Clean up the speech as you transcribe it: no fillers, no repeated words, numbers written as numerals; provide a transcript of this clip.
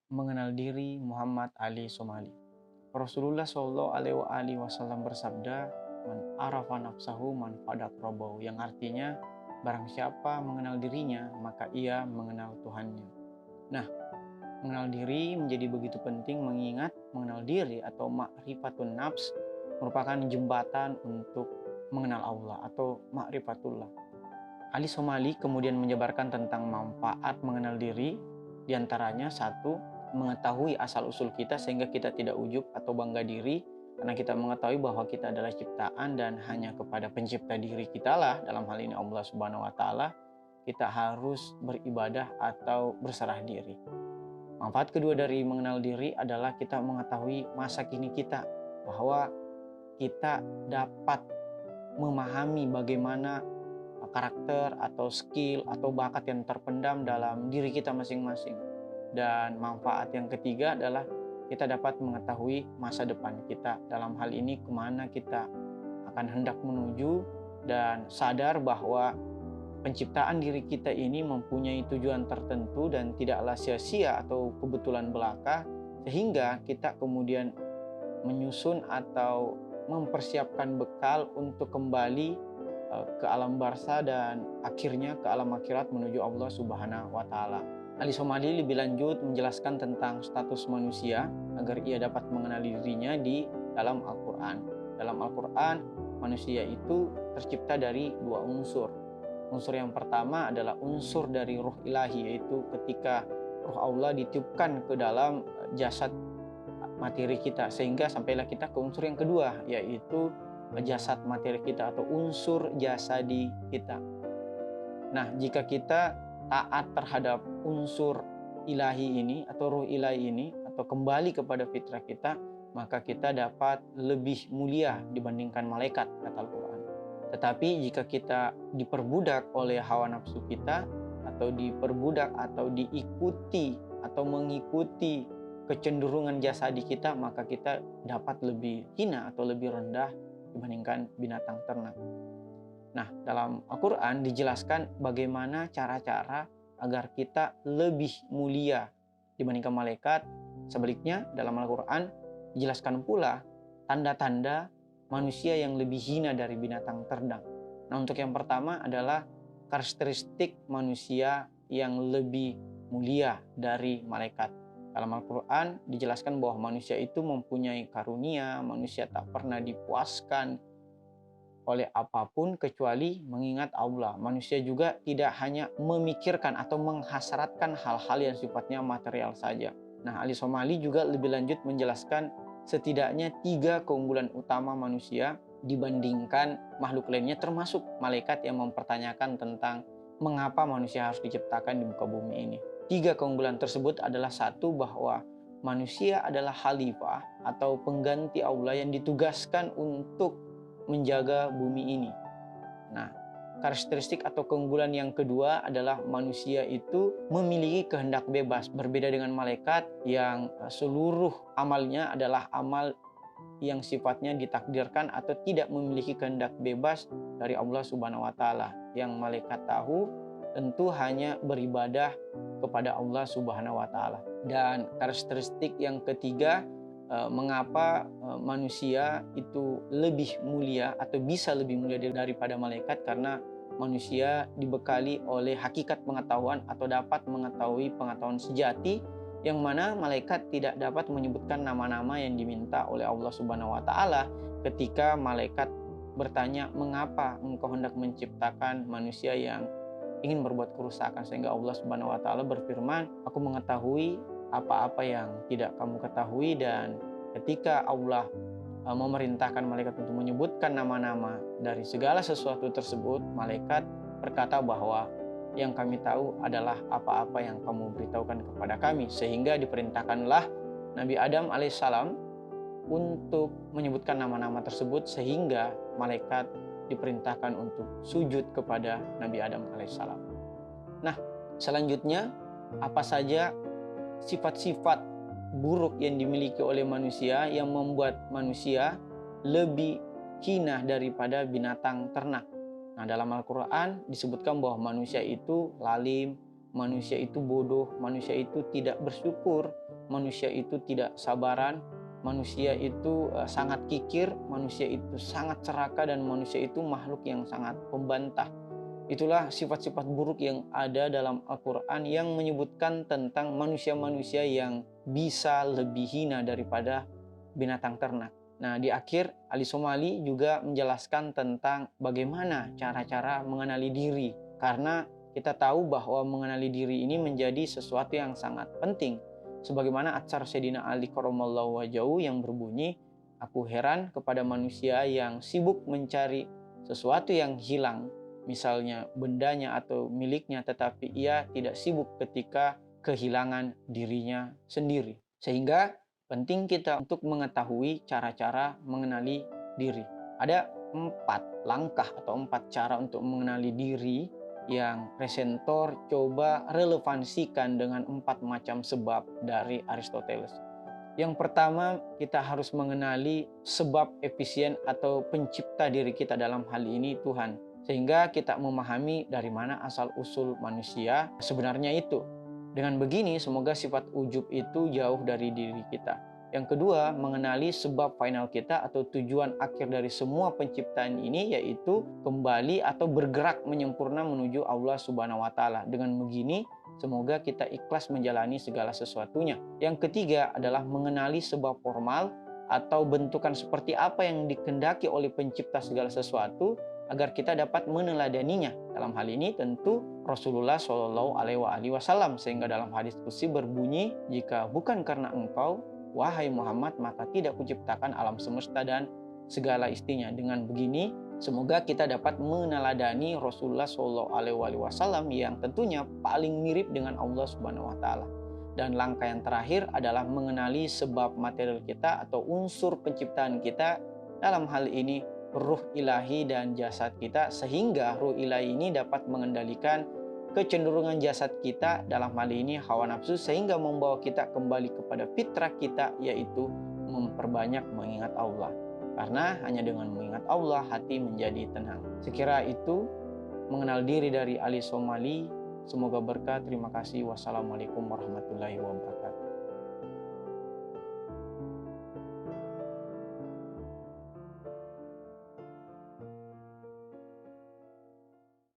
Mengenal diri Muhammad Ali Somali. Rasulullah Shallallahu Alaihi Wasallam bersabda, "Man arafa nafsahu man fadat robbau," yang artinya barang siapa mengenal dirinya maka ia mengenal Tuhannya. Nah, mengenal diri menjadi begitu penting mengingat mengenal diri atau ma'rifatun nafs merupakan jembatan untuk mengenal Allah atau ma'rifatullah. Ali Somali kemudian menjabarkan tentang manfaat mengenal diri, diantaranya satu, mengetahui asal-usul kita sehingga kita tidak ujub atau bangga diri, karena kita mengetahui bahwa kita adalah ciptaan dan hanya kepada pencipta diri kita lah, dalam hal ini Allah Subhanahu wa Ta'ala, kita harus beribadah atau berserah diri. Manfaat kedua dari mengenal diri adalah kita mengetahui masa kini kita, bahwa kita dapat memahami bagaimana karakter atau skill atau bakat yang terpendam dalam diri kita masing-masing. Dan manfaat yang ketiga adalah kita dapat mengetahui masa depan kita, dalam hal ini kemana kita akan hendak menuju, dan sadar bahwa penciptaan diri kita ini mempunyai tujuan tertentu dan tidaklah sia-sia atau kebetulan belaka, sehingga kita kemudian menyusun atau mempersiapkan bekal untuk kembali ke alam barzah dan akhirnya ke alam akhirat menuju Allah Subhanahu wa Ta'ala. Ali Somali lebih lanjut menjelaskan tentang status manusia agar ia dapat mengenali dirinya di dalam Al-Quran. Dalam Al-Quran, manusia itu tercipta dari dua unsur. Unsur yang pertama adalah unsur dari ruh ilahi, yaitu ketika ruh Allah ditiupkan ke dalam jasad materi kita, sehingga sampailah kita ke unsur yang kedua, yaitu jasad materi kita atau unsur jasadi kita. Nah, jika kita taat terhadap unsur ilahi ini atau ruh ilahi ini atau kembali kepada fitrah kita, maka kita dapat lebih mulia dibandingkan malaikat, kata Al-Quran. Tetapi jika kita diperbudak oleh hawa nafsu kita atau diperbudak atau diikuti atau mengikuti kecenderungan jasadi kita, maka kita dapat lebih hina atau lebih rendah dibandingkan binatang ternak. Nah, dalam Al-Quran dijelaskan bagaimana cara-cara agar kita lebih mulia dibandingkan malaikat. Sebaliknya, dalam Al-Quran dijelaskan pula tanda-tanda manusia yang lebih hina dari binatang ternak. Nah, untuk yang pertama adalah karakteristik manusia yang lebih mulia dari malaikat. Dalam Al-Quran dijelaskan bahwa manusia itu mempunyai karunia, manusia tak pernah dipuaskan oleh apapun kecuali mengingat Allah. Manusia juga tidak hanya memikirkan atau menghasratkan hal-hal yang sifatnya material saja. Nah, Ali Somali juga lebih lanjut menjelaskan setidaknya 3 keunggulan utama manusia dibandingkan makhluk lainnya, termasuk malaikat yang mempertanyakan tentang mengapa manusia harus diciptakan di muka bumi ini. 3 keunggulan tersebut adalah satu, bahwa manusia adalah khalifah atau pengganti Allah yang ditugaskan untuk menjaga bumi ini. Nah, karakteristik atau keunggulan yang kedua adalah manusia itu memiliki kehendak bebas, berbeda dengan malaikat yang seluruh amalnya adalah amal yang sifatnya ditakdirkan atau tidak memiliki kehendak bebas dari Allah Subhanahu wa Ta'ala. Yang malaikat tahu tentu hanya beribadah kepada Allah Subhanahu wa Ta'ala. Dan karakteristik yang ketiga, mengapa manusia itu lebih mulia atau bisa lebih mulia daripada malaikat, karena manusia dibekali oleh hakikat pengetahuan atau dapat mengetahui pengetahuan sejati, yang mana malaikat tidak dapat menyebutkan nama-nama yang diminta oleh Allah Subhanahu wa Ta'ala ketika malaikat bertanya, mengapa engkau hendak menciptakan manusia yang ingin berbuat kerusakan, sehingga Allah Subhanahu wa Ta'ala berfirman, aku mengetahui apa-apa yang tidak kamu ketahui. Dan ketika Allah memerintahkan malaikat untuk menyebutkan nama-nama dari segala sesuatu tersebut, malaikat berkata bahwa yang kami tahu adalah apa-apa yang kamu beritahukan kepada kami, sehingga diperintahkanlah Nabi Adam alaihissalam untuk menyebutkan nama-nama tersebut, sehingga malaikat diperintahkan untuk sujud kepada Nabi Adam alaihissalam. Nah, selanjutnya apa saja sifat-sifat buruk yang dimiliki oleh manusia yang membuat manusia lebih hina daripada binatang ternak? Nah, dalam Al-Quran disebutkan bahwa manusia itu lalim, manusia itu bodoh, manusia itu tidak bersyukur, manusia itu tidak sabaran, manusia itu sangat kikir, manusia itu sangat serakah, dan manusia itu makhluk yang sangat pembantah. Itulah sifat-sifat buruk yang ada dalam Al-Quran yang menyebutkan tentang manusia-manusia yang bisa lebih hina daripada binatang ternak. Nah, di akhir Ali Somali juga menjelaskan tentang bagaimana cara-cara mengenali diri. Karena kita tahu bahwa mengenali diri ini menjadi sesuatu yang sangat penting. Sebagaimana atsar Sayyidina Ali Karramallahu Wajahu yang berbunyi, "Aku heran kepada manusia yang sibuk mencari sesuatu yang hilang, misalnya bendanya atau miliknya, tetapi ia tidak sibuk ketika kehilangan dirinya sendiri." Sehingga penting kita untuk mengetahui cara-cara mengenali diri. Ada 4 langkah atau 4 cara untuk mengenali diri yang Resentor coba relevansikan dengan 4 macam sebab dari Aristoteles. Yang pertama, kita harus mengenali sebab efisien atau pencipta diri kita, dalam hal ini Tuhan. Sehingga kita memahami dari mana asal-usul manusia sebenarnya itu. Dengan begini, semoga sifat ujub itu jauh dari diri kita. Yang kedua, mengenali sebab final kita atau tujuan akhir dari semua penciptaan ini, yaitu kembali atau bergerak menyempurna menuju Allah Subhanahu wa Ta'ala. Dengan begini, semoga kita ikhlas menjalani segala sesuatunya. Yang ketiga adalah mengenali sebab formal atau bentukan seperti apa yang dikehendaki oleh pencipta segala sesuatu agar kita dapat meneladaninya. Dalam hal ini tentu Rasulullah Shallallahu Alaihi Wasallam, sehingga dalam hadis qudsi berbunyi, "Jika bukan karena engkau, wahai Muhammad, maka tidak kuciptakan alam semesta dan segala isinya." Dengan begini, semoga kita dapat meneladani Rasulullah Shallallahu Alaihi Wasallam yang tentunya paling mirip dengan Allah Subhanahu Wa Taala. Dan langkah yang terakhir adalah mengenali sebab material kita atau unsur penciptaan kita, dalam hal ini ruh ilahi dan jasad kita, sehingga ruh ilahi ini dapat mengendalikan kecenderungan jasad kita, dalam hal ini hawa nafsu, sehingga membawa kita kembali kepada fitrah kita, yaitu memperbanyak mengingat Allah. Karena hanya dengan mengingat Allah hati menjadi tenang. Sekira itu mengenal diri dari Ali Somali. Semoga berkah. Terima kasih. Wassalamualaikum warahmatullahi wabarakatuh.